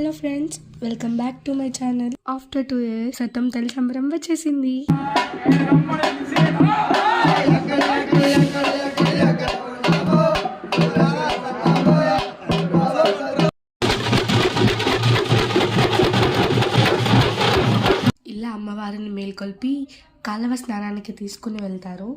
Hello friends, welcome back to my channel. After 2 years సతం తల్లి సంబరం వచ్చేసింది. ఇలా అమ్మవారిని మేల్కొల్పి కాలవ స్నానానికి తీసుకుని వెళ్తారు.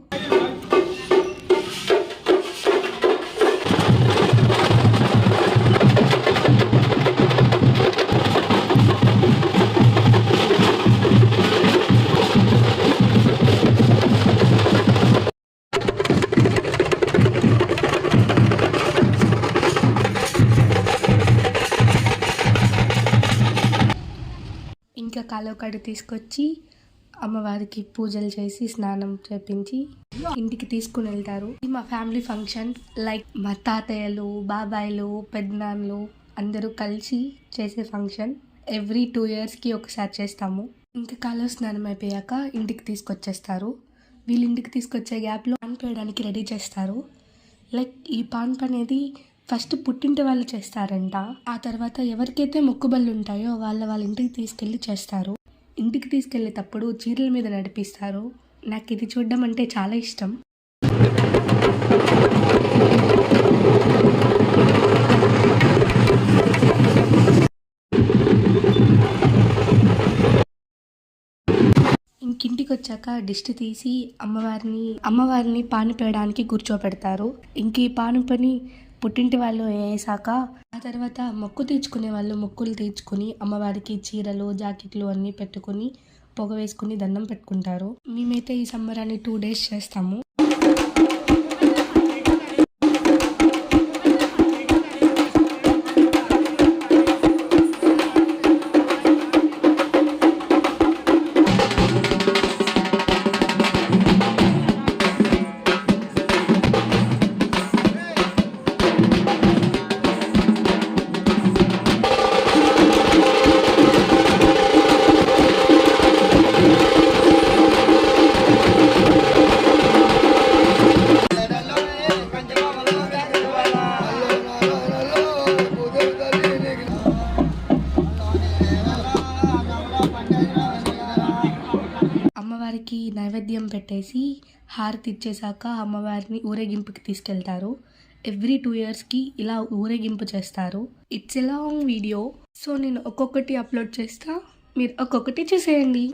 ఇంకా కాలువ కాడ తీసుకొచ్చి అమ్మవారికి పూజలు చేసి స్నానం చేపించి ఇంటికి తీసుకుని వెళ్తారు. ఇది మా ఫ్యామిలీ ఫంక్షన్. లైక్ మా తాతయ్యలు, బాబాయిలు, పెద్దనాన్నలు అందరూ కలిసి చేసే ఫంక్షన్. ఎవ్రీ 2 yearsకి ఒకసారి చేస్తాము. ఇంకా కాలువ స్నానం అయిపోయాక ఇంటికి తీసుకొచ్చేస్తారు. వీళ్ళు ఇంటికి తీసుకొచ్చే గ్యాప్లో పాన్ పేయడానికి రెడీ చేస్తారు. లైక్ ఈ పాన్ అనేది ఫస్ట్ పుట్టింటి వాళ్ళు చేస్తారంట. ఆ తర్వాత ఎవరికైతే మొక్కుబళ్ళు ఉంటాయో వాళ్ళ ఇంటికి తీసుకెళ్ళి చేస్తారు. ఇంటికి తీసుకెళ్ళేటప్పుడు చీరల మీద నడిపిస్తారు. నాకు ఇది చూడడం అంటే చాలా ఇష్టం. ఇంకింటికి వచ్చాక దిష్టి తీసి అమ్మవారిని పాను పేయడానికి కూర్చోపెడతారు. ఇంక ఈ పాను పని పుట్టింటి వాళ్ళు వేసాక ఆ తర్వాత మొక్కు తీర్చుకునే వాళ్ళు మొక్కులు తీర్చుకుని అమ్మవారికి చీరలు, జాకెట్లు అన్నీ పెట్టుకుని పొగ వేసుకుని దండం పెట్టుకుంటారు. మేమైతే ఈ సంబరాన్ని 2 days చేస్తాము. అమ్మవారికి నైవేద్యం పెట్టేసి హారతి ఇచ్చేసాక అమ్మవారిని ఊరేగింపుకి తీసుకెళ్తారు. ఎవ్రీ 2 yearsకి ఇలా ఊరేగింపు చేస్తారు. It's a long video, so నేను ఒక్కొక్కటి అప్లోడ్ చేస్తా, మీరు ఒక్కొక్కటి చూసేయండి.